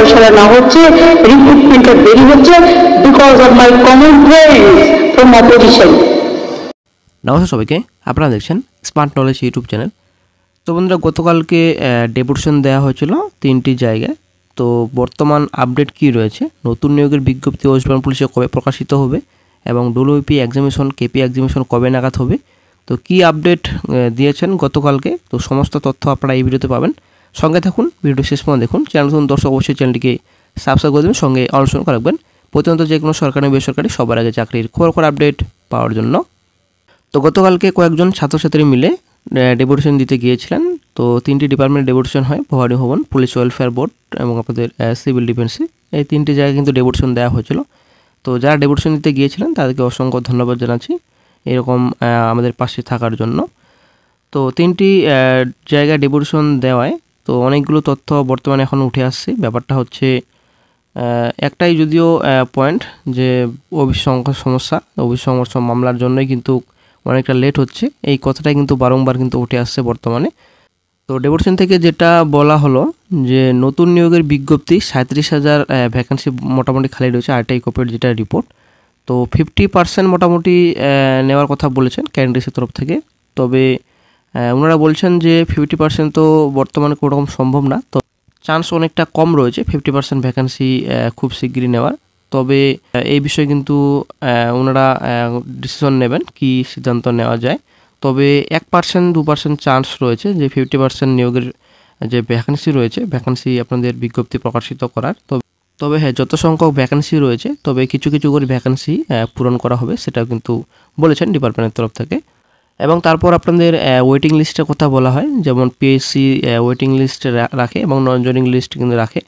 বয়সরা না হচ্ছে, রিক্রুটমেন্টের দেরি হচ্ছে because of my common friends from my position. নমস্কার সবাইকে, আপনারা দেখছেন স্মার্ট নলেজ ইউটিউব চ্যানেল। তো বন্ধুরা, গতকালকে ডেপুটেশন দেওয়া হয়েছিল 3টি জায়গায়। তো বর্তমান আপডেট কি রয়েছে, নতুন নিয়োগের বিজ্ঞপ্তি ওয়েস্ট বেঙ্গল পুলিশে কবে প্রকাশিত হবে এবং ডব্লিউপি এক্সামিনেশন কেপি এক্সামিনেশন কবে নাগাদ হবে, তো কি আপডেট দিয়েছেন গতকালকে, তো সমস্ত তথ্য আপনারা এই ভিডিওতে পাবেন। সঙ্গে থাকুন, ভিডিও শেষ পর্যন্ত দেখুন। চ্যানেল নতুন দর্শক অবশ্যই চ্যানেলটিকে সাবস্ক্রাইব করে দেবেন, সঙ্গে অনুসরণ করে রাখবেন প্রতিনিয়ত যে কোনো সরকারি বেসরকারি সবার আগে চাকরির খবর আপডেট পাওয়ার জন্য। তো গতকালকে কয়েকজন ছাত্রছাত্রী মিলে ডেপুটেশন দিতে গিয়েছিলেন। তো 3টি ডিপার্টমেন্ট ডেপুটেশন হয়, ভবানী ভবন, পুলিশ ওয়েলফেয়ার বোর্ড এবং আপনাদের সিভিল ডিফেন্সে। এই 3টি জায়গায় কিন্তু ডেপুটেশন দেওয়া হয়েছিল। তো যারা ডেপুটেশন দিতে গিয়েছিলেন তাদেরকে অসংখ্য ধন্যবাদ জানাচ্ছি এরকম আমাদের পাশে থাকার জন্য। তো 3টি জায়গায় ডেপুটেশন দেওয়ায় তো অনেকগুলো তথ্য বর্তমানে এখন উঠে আসছে। ব্যাপারটা হচ্ছে একটাই যদিও পয়েন্ট, যে অভিসংখ্যান সমস্যা, অভিসংখ্যান মামলার জন্যই কিন্তু অনেকটা লেট হচ্ছে, এই কথাটাই কিন্তু বারংবার কিন্তু উঠে আসছে বর্তমানে। তো ডেপুটেশন থেকে যেটা বলা হলো যে নতুন নিয়োগের বিজ্ঞপ্তি 37,000 ভ্যাকেন্সি মোটামুটি খালি রয়েছে, আরটিআই কোপের যেটা রিপোর্ট। তো 50% মোটামুটি নেওয়ার কথা বলেছেন ক্যান্ডিডেটসের তরফ থেকে। তবে ওনারা বলছেন যে 50% তো বর্তমানে কোনো রকম সম্ভব না, তো চান্স অনেকটা কম রয়েছে 50% ভ্যাকেন্সি খুব শিগগিরই নেওয়ার। তবে এই বিষয়ে কিন্তু ওনারা ডিসিশন নেবেন কি সিদ্ধান্ত নেওয়া যায়। তবে 1% 2% চান্স রয়েছে যে 50% নিয়োগের যে ভ্যাকেন্সি রয়েছে, ভ্যাকেন্সি আপনাদের বিজ্ঞপ্তি প্রকাশিত করার। তবে হ্যাঁ, যত সংখ্যক ভ্যাকেন্সি রয়েছে তবে কিছু কিছু করে ভ্যাকেন্সি পূরণ করা হবে, সেটাও কিন্তু বলেছেন ডিপার্টমেন্টের তরফ থেকে। এবং তারপর আপনাদের ওয়েটিং লিস্টের কথা বলা হয়, যেমন পিএসসি ওয়েটিং লিস্ট রাখে এবং নন জয়নিং লিস্ট কিন্তু রাখে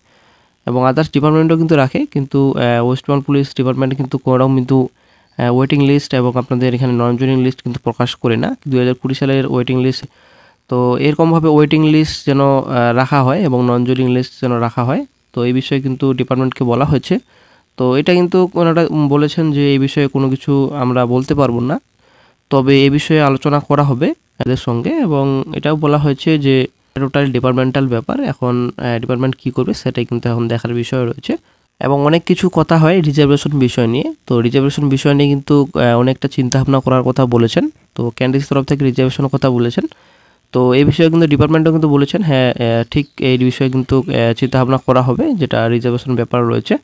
এবং আদার্স ডিপার্টমেন্টও কিন্তু রাখে, কিন্তু ওয়েস্ট বেঙ্গল পুলিশ ডিপার্টমেন্ট কিন্তু কোনোরকম কিন্তু ওয়েটিং লিস্ট এবং আপনাদের এখানে নন জয়নিং লিস্ট কিন্তু প্রকাশ করে না 2020 সালের ওয়েটিং লিস্ট। তো এরকমভাবে ওয়েটিং লিস্ট যেন রাখা হয় এবং নন জয়নিং লিস্ট যেন রাখা হয়, তো এই বিষয়ে কিন্তু ডিপার্টমেন্টকে বলা হয়েছে। তো এটা কিন্তু ওনারা বলেছেন যে এই বিষয়ে কোনো কিছু আমরা বলতে পারবো না, তবে এ বিষয়ে আলোচনা করা হবে এদের সঙ্গে। এবং এটাও বলা হয়েছে যে টোটাল ডিপার্টমেন্টাল ব্যাপার, এখন ডিপার্টমেন্ট কী করবে সেটাই কিন্তু এখন দেখার বিষয় রয়েছে। এবং অনেক কিছু কথা হয় রিজার্ভেশন বিষয় নিয়ে, তো রিজার্ভেশন বিষয় নিয়ে কিন্তু অনেকটা চিন্তাভাবনা করার কথা বলেছেন। তো ক্যান্ডিডেটস তরফ থেকে রিজার্ভেশনের কথা বলেছেন। তো এই বিষয়ে কিন্তু ডিপার্টমেন্টও কিন্তু বলেছেন হ্যাঁ ঠিক এই বিষয়ে কিন্তু চিন্তাভাবনা করা হবে, যেটা রিজার্ভেশন ব্যাপার রয়েছে।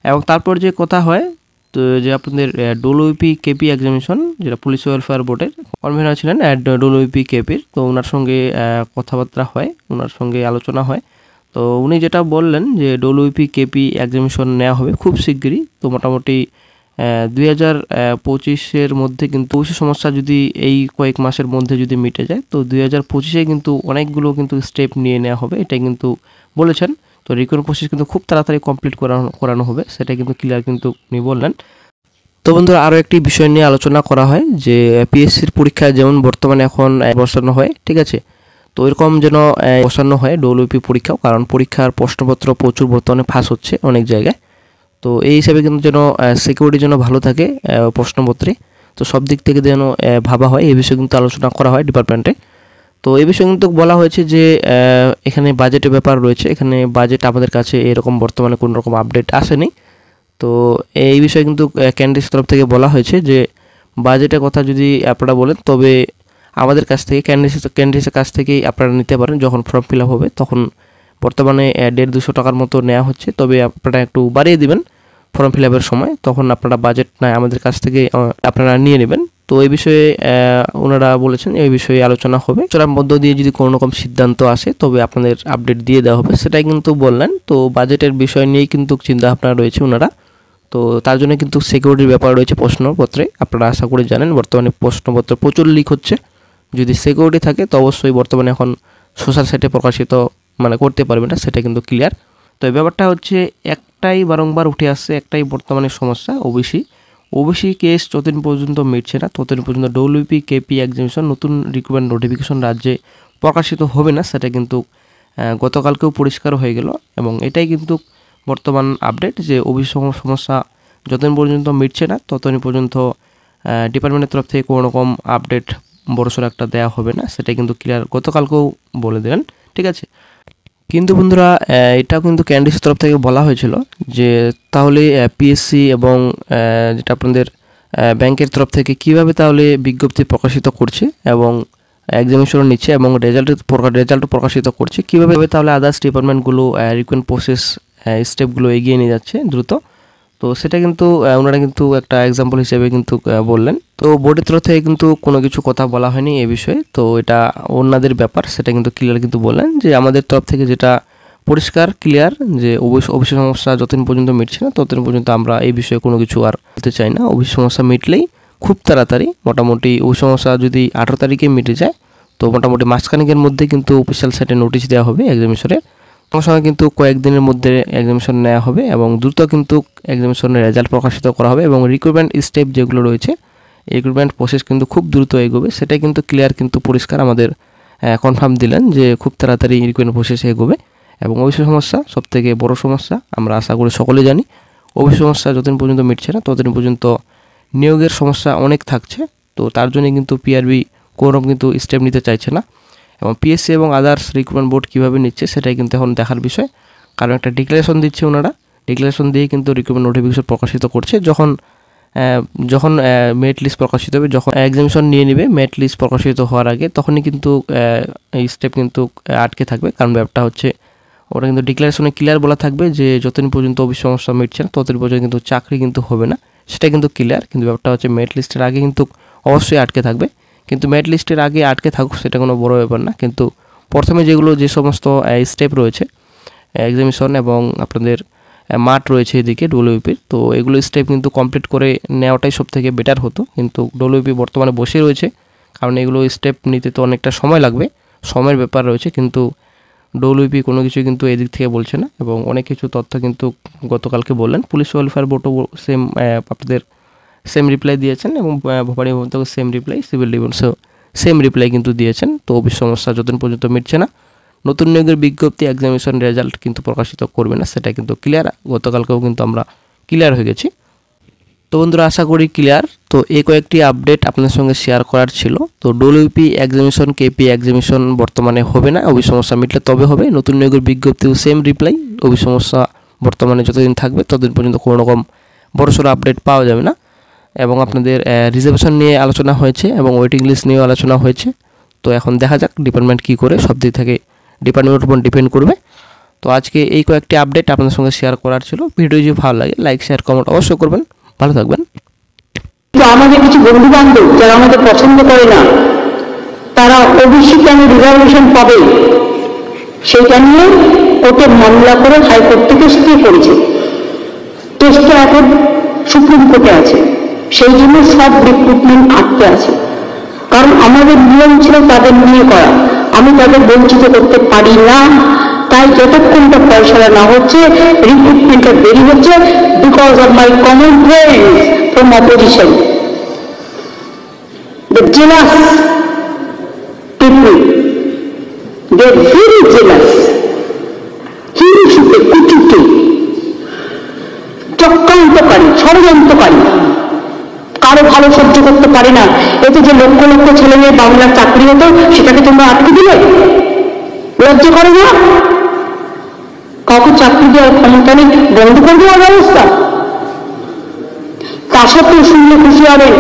এবং তারপর যে কথা হয়, তো যে আপনাদের ডব্লিউপি কেপি এক্সামিনেশন, যেটা পুলিশ ওয়েলফেয়ার বোর্ডের কনভেনার ছিলেন ডব্লিউপি কেপির, তো ওনার সঙ্গে কথাবার্তা হয়, ওনার সঙ্গে আলোচনা হয়। তো উনি যেটা বললেন যে ডব্লিউপি কেপি এক্সামিনেশন নেওয়া হবে খুব শিগগিরই। তো মোটামুটি 2025-এর মধ্যে কিন্তু সমস্যা যদি এই কয়েক মাসের মধ্যে যদি মিটে যায়, তো 2025-এ কিন্তু অনেকগুলো কিন্তু স্টেপ নিয়ে নেওয়া হবে, এটাই কিন্তু বলেছেন। তো রিক্রুটমেন্ট প্রসেস কিন্তু খুব তাড়াতাড়ি কমপ্লিট করানো হবে, সেটা কিন্তু ক্লিয়ার কিন্তু উনি বললেন। তো বন্ধুরা, আরও একটি বিষয় নিয়ে আলোচনা করা হয় যে পিএসসির পরীক্ষা যেমন বর্তমানে এখন বসানো হয়, ঠিক আছে, তো এরকম যেন বসানো হয় ডব্লিউপি পরীক্ষাও, কারণ পরীক্ষার প্রশ্নপত্র প্রচুর বর্তমানে ফাঁস হচ্ছে অনেক জায়গায়। তো এই হিসাবে কিন্তু যেন সিকিউরিটি যেন ভালো থাকে প্রশ্নপত্রে, তো সব দিক থেকে যেন ভাবা হয়, এই বিষয়ে কিন্তু আলোচনা করা হয় ডিপার্টমেন্টে। তো এই বিষয়ে কিন্তু বলা হয়েছে যে এখানে বাজেটের ব্যাপার রয়েছে, এখানে বাজেট আমাদের কাছে এরকম বর্তমানে কোনো রকম আপডেট আসেনি। তো এই বিষয়ে কিন্তু ক্যান্ডিডেটস তরফ থেকে বলা হয়েছে যে বাজেটের কথা যদি আপনারা বলেন তবে আমাদের কাছ থেকে ক্যান্ডিডেটসের কাছ থেকেই আপনারা নিতে পারেন, যখন ফর্ম ফিল আপ হবে তখন। বর্তমানে 150-200 টাকার মতো নেওয়া হচ্ছে, তবে আপনারা একটু বাড়িয়ে দিবেন ফর্ম ফিল আপের সময়, তখন আপনারা বাজেট নয় আমাদের কাছ থেকে আপনারা নিয়ে নেবেন। তো এই বিষয়ে ওনারা বলেছেন এই বিষয়ে আলোচনা হবে, আলোচনার মধ্য দিয়ে যদি কোনো রকম সিদ্ধান্ত আসে তবে আপনাদের আপডেট দিয়ে দেওয়া হবে, সেটাই কিন্তু বললেন। তো বাজেটের বিষয় নিয়েই কিন্তু চিন্তা ভাবনা রয়েছে ওনারা। তো তার জন্য কিন্তু সিকিউরিটির ব্যাপার রয়েছে প্রশ্নপত্রে, আপনারা আশা করে জানেন বর্তমানে প্রশ্নপত্র প্রচুর লিক হচ্ছে। যদি সিকিউরিটি থাকে তো অবশ্যই বর্তমানে এখন সোশ্যাল সাইটে প্রকাশিত করতে পারবে না, সেটা কিন্তু ক্লিয়ার। তো এই ব্যাপারটা হচ্ছে একটাই বারংবার উঠে আসছে, একটাই বর্তমানে সমস্যা, ওবিসি কেস যতদিন পর্যন্ত মিটছে না ততদিন পর্যন্ত ডব্লিউপি কেপি এক্সামিনেশন নতুন রিক্রুটমেন্ট নোটিফিকেশন রাজ্যে প্রকাশিত হবে না, সেটা কিন্তু গতকালকেও পরিষ্কার হয়ে গেল। এবং এটাই কিন্তু বর্তমান আপডেট যে ওবিসি সমস্যা যতদিন পর্যন্ত মিটছে না ততদিন পর্যন্ত ডিপার্টমেন্টের তরফ থেকে কোনো রকম আপডেট বড়সড় একটা দেওয়া হবে না, সেটা কিন্তু ক্লিয়ার গতকালকেও বলে দিলেন, ঠিক আছে। কিন্তু বন্ধুরা এটাও কিন্তু ক্যান্ডিসের তরফ থেকে বলা হয়েছিল যে তাহলে পিএসসি এবং যেটা আপনাদের ব্যাংকের তরফ থেকে কিভাবে তাহলে বিজ্ঞপ্তি প্রকাশিত করছে এবং এক্সামিনেশন নিচ্ছে এবং রেজাল্ট প্রকাশিত করছে, কীভাবে তাহলে আদার্স ডিপার্টমেন্টগুলো রিক্রুটমেন্ট প্রসেস স্টেপগুলো এগিয়ে নিয়ে যাচ্ছে দ্রুত। তো সেটা কিন্তু ওনারা কিন্তু একটা এক্সাম্পল হিসেবে কিন্তু বললেন। তো বোর্ডের তরফ থেকে কিন্তু কোনো কিছু কথা বলা হয়নি এই বিষয়ে, তো এটা ওনাদের ব্যাপার, সেটা কিন্তু ক্লিয়ার কিন্তু বললেন যে আমাদের তরফ থেকে যেটা পরিষ্কার ক্লিয়ার যে অবশ্যই সমস্যা যতদিন পর্যন্ত মিটছে না ততদিন পর্যন্ত আমরা এই বিষয়ে কোনো কিছু আর বলতে চাই না। অবশ্যই সমস্যা মিটলেই খুব তাড়াতাড়ি মোটামুটি ওই সমস্যা যদি 18 তারিখে মিটে যায় তো মোটামুটি মাসখানেকের মধ্যে কিন্তু অফিসিয়াল সাইটে নোটিশ দেওয়া হবে এক্সামিনেশনের। সঙ্গে সঙ্গে কিন্তু কয়েকদিনের মধ্যে এক্সামিনেশন নেওয়া হবে এবং দ্রুত কিন্তু এক্সামিনেশনের রেজাল্ট প্রকাশিত করা হবে এবং রিক্রুটমেন্ট স্টেপ যেগুলো রয়েছে রিক্রুটমেন্ট প্রসেস কিন্তু খুব দ্রুত এগোবে, সেটাই কিন্তু ক্লিয়ার কিন্তু পরিষ্কার আমাদের কনফার্ম দিলেন যে খুব তাড়াতাড়ি রিক্রুটমেন্ট প্রসেস এগোবে। এবং অবশ্যই সমস্যা সবথেকে বড় সমস্যা আমরা আশা করি সকলে জানি, অবশ্যই সমস্যা যতদিন পর্যন্ত মিটছে না ততদিন পর্যন্ত নিয়োগের সমস্যা অনেক থাকছে। তো তার জন্য কিন্তু পিআরবি কোনোরকম কিন্তু স্টেপ নিতে চাইছে না এবং পিএসসি এবং আদার্স রিক্রুটমেন্ট বোর্ড কীভাবে নিচ্ছে সেটাই কিন্তু এখন দেখার বিষয়। কারণ একটা ডিক্লারেশন দিচ্ছে ওনারা, ডিক্লারেশন দিয়ে কিন্তু রিক্রুটমেন্ট নোটিফিকেশন প্রকাশিত করছে। যখন মেরিট লিস্ট প্রকাশিত হবে, যখন এক্সামিনেশন নিয়ে নেবে মেরিট লিস্ট প্রকাশিত হওয়ার আগে, তখনই কিন্তু এই স্টেপ কিন্তু আটকে থাকবে। কারণ ব্যাপারটা হচ্ছে ওটা কিন্তু ডিক্লারেশনে ক্লিয়ার বলা থাকবে যে যতদিন পর্যন্ত অবশ্যই সমস্যা মিটছে না ততদিন পর্যন্ত কিন্তু চাকরি কিন্তু হবে না, সেটা কিন্তু ক্লিয়ার। কিন্তু ব্যাপারটা হচ্ছে মেরিট লিস্টের আগে কিন্তু অবশ্যই আটকে থাকবে, কিন্তু মেরিট লিস্টের আগে আটকে থাকুক সেটা কোনো বড় ব্যাপার না। কিন্তু প্রথমে যে সমস্ত স্টেপ রয়েছে এক্সামিনেশন এবং আপনাদের মাঠ রয়েছে এদিকে ডব্লিউপির, তো এগুলো স্টেপ কিন্তু কমপ্লিট করে নেওয়াটাই সবথেকে বেটার হতো। কিন্তু ডব্লিউপি বর্তমানে বসে রয়েছে, কারণ এগুলো স্টেপ নিতে তো অনেকটা সময় লাগবে, সময়ের ব্যাপার রয়েছে। কিন্তু ডব্লিউপি কোনো কিছু কিন্তু এদিক থেকে বলছে না এবং অনেক কিছু তথ্য কিন্তু গতকালকে বললেন। পুলিশ ওয়েলফেয়ার বোর্ডও সেম আপনাদের সেম রিপ্লাই দিয়েছেন এবং ভবানী ভবন থেকে সেম রিপ্লাই, সিভিল ডিফেন্সও সেম রিপ্লাই কিন্তু দিয়েছেন। তো অবশ্য সমস্যা যতদিন পর্যন্ত মিটছে না নতুন নিয়োগের বিজ্ঞপ্তি এক্সামিনেশন রেজাল্ট কিন্তু প্রকাশিত করবে না, সেটা কিন্তু ক্লিয়ার। গতকালকেও কিন্তু আমরা ক্লিয়ার হয়ে গেছি। তো বন্ধুরা আশা করি ক্লিয়ার। তো এই কয়েকটি আপডেট আপনাদের সঙ্গে শেয়ার করার ছিল। তো ডব্লিউপি এক্সামিনেশন, কেপি এক্সামিনেশন বর্তমানে হবে না, অবশ্য সমস্যা মিটলে তবে হবে। নতুন নিয়োগের বিজ্ঞপ্তিও সেম রিপ্লাই, অবশ্য সমস্যা বর্তমানে যতদিন থাকবে ততদিন পর্যন্ত কোনো রকম বড়সড় আপডেট পাওয়া যাবে না। এবং আপনাদের রিজার্ভেশন নিয়ে আলোচনা হয়েছে এবং ওয়েটিং লিস্ট নিয়েও আলোচনা হয়েছে। তো এখন দেখা যাক ডিপার্টমেন্ট কী করে, সব দিক থেকে ডিপার্টমেন্টের উপর ডিপেন্ড করবে। তো আজকে এই কয়েকটি আপডেট আপনাদের সঙ্গে শেয়ার করার ছিল। ভিডিও যদি ভালো লাগে লাইক শেয়ার কমেন্ট অবশ্যই করবেন। ভালো থাকবেন। আমাদের কিছু বন্ধু বান্ধব যারা আমাদের পছন্দ করে না তারা ওবিসি কেন রিজার্ভেশন পাবে সেটা নিয়ে ওকে মামলা করে হাইকোর্ট থেকে স্টে করেছে, কেসটা এখন সুপ্রিম কোর্টে আছে। সেই জন্য সব রিক্রুটমেন্ট আটকে আছে, কারণ আমাদের নিয়ম ছিল তাদের নিয়ে করা, আমি তাদের বঞ্চিত করতে পারি না। তাই যতক্ষণটা পয়সা না হচ্ছে রিক্রুটমেন্টটা দেরি হচ্ছে because of my common friends from opposition, the jealous people, they are very jealous, হিংসুটে কুচুটে চক্রান্তকারী ষড়যন্ত্রকারী, কারো ভালো সহ্য করতে পারে না। এতে যে লক্ষ লক্ষ ছেলে মেয়ে বাংলার চাকরি হতো সেটাকে তোমরা আটকে দিলে, লজ্জা করে না? কাউকে চাকরি দেওয়ার ক্ষমতা নেই, বন্ধ করে দেওয়ার ব্যবস্থা। তা সত্ত্বেও শুনলে খুশি হবেন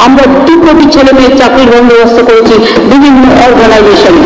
আমরা 2 কোটি ছেলে মেয়ের চাকরির বন্দোবস্ত করেছি বিভিন্ন অর্গানাইজেশনে।